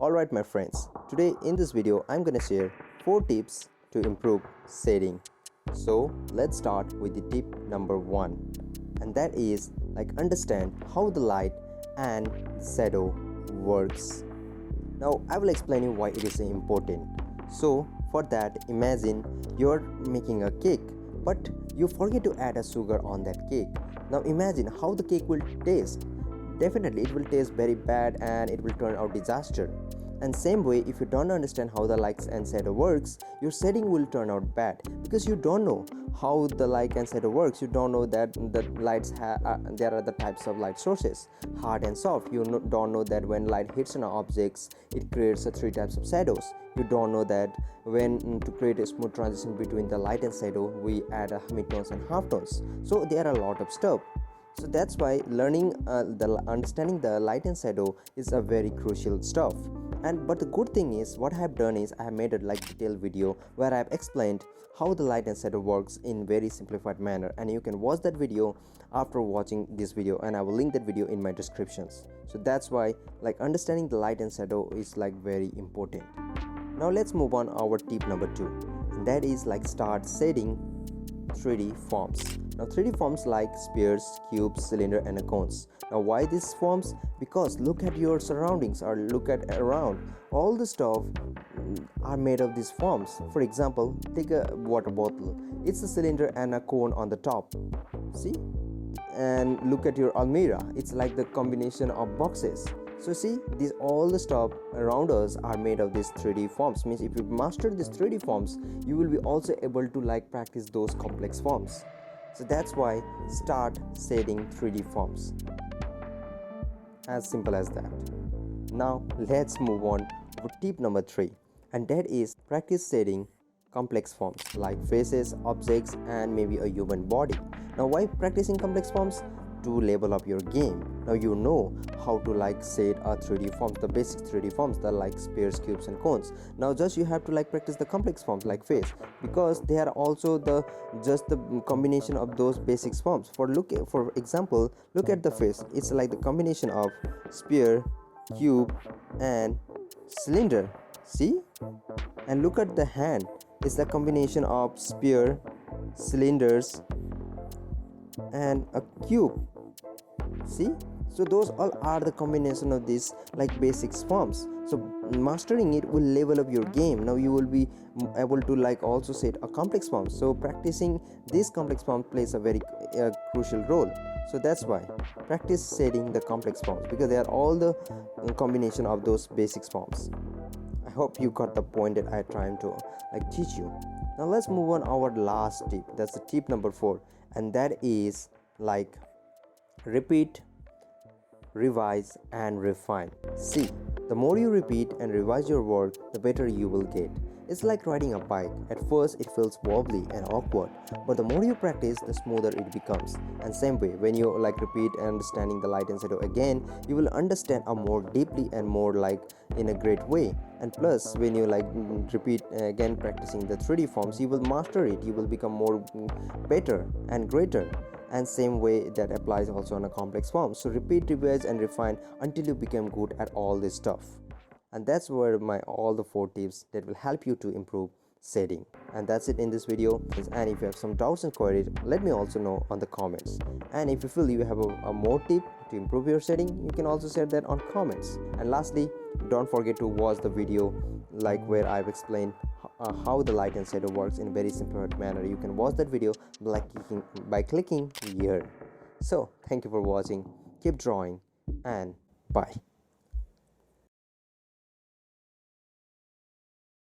Alright my friends, today in this video I'm gonna share 4 tips to improve shading. So let's start with the tip number 1, and that is understand how the light and shadow works. Now I will explain you why it is important. So for that, imagine you're making a cake but you forget to add a sugar on that cake. Now imagine how the cake will taste. Definitely it will taste very bad and it will turn out disaster. And same way, if you don't understand how the lights and shadow works, your shading will turn out bad because you don't know how the light and shadow works. You don't know that the lights there are the types of light sources, hard and soft. You don't know that when light hits on objects it creates 3 types of shadows. You don't know that when to create a smooth transition between the light and shadow we add midtones and halftones. So there are a lot of stuff. So that's why learning understanding the light and shadow is a very crucial stuff. But the good thing is, what I have done is I have made a detailed video where I have explained how the light and shadow works in very simplified manner, and you can watch that video after watching this video, and I will link that video in my descriptions. So that's why understanding the light and shadow is very important. Now let's move on our tip number 2, and that is start shading 3D forms. Now 3D forms like spheres, cubes, cylinder and cones. Now why these forms? Because look at your surroundings or look at around. All the stuff are made of these forms. For example, take a water bottle. It's a cylinder and a cone on the top. See? And look at your almirah. It's like the combination of boxes. So see, all the stuff around us are made of these 3D forms. Means if you master these 3D forms, you will be also able to practice those complex forms. So that's why start shading 3D forms. As simple as that. Now let's move on to tip number 3, and that is practice shading complex forms like faces, objects and maybe a human body. Now why practicing complex forms? To level up your game. Now you know how to shade a 3D forms, the basic 3D forms, the spheres, cubes and cones. Now just you have to practice the complex forms like face, because they are also the combination of those basic forms. For example, look at the face. It's the combination of sphere, cube and cylinder. See? And look at the hand. It's the combination of sphere, cylinders and a cube. See? So those all are the combination of these basic forms. So mastering it will level up your game. Now you will be able to also set a complex form. So practicing this complex form plays a very crucial role. So that's why practice shading the complex forms, because they are all the combination of those basic forms. I hope you got the point that I trying to teach you. Now let's move on our last tip. That's the tip number 4, and that is repeat, revise and refine. See, the more you repeat and revise your work, the better you will get. It's like riding a bike. At first it feels wobbly and awkward, but the more you practice, the smoother it becomes. And same way, when you repeat and understanding the light and shadow again, you will understand more deeply and more in a great way. And plus, when you repeat again practicing the 3D forms, you will master it. You will become more better and greater. And same way that applies also on a complex form. So repeat, revise and refine until you become good at all this stuff. And that's where all the 4 tips that will help you to improve shading. And that's it in this video. And if you have some doubts and queries, let me also know on the comments. And if you feel you have a more tip to improve your shading, you can also share that on comments. And lastly, don't forget to watch the video where I've explained how the light and shadow works in a very simple manner. You can watch that video by clicking here. So thank you for watching. Keep drawing and bye.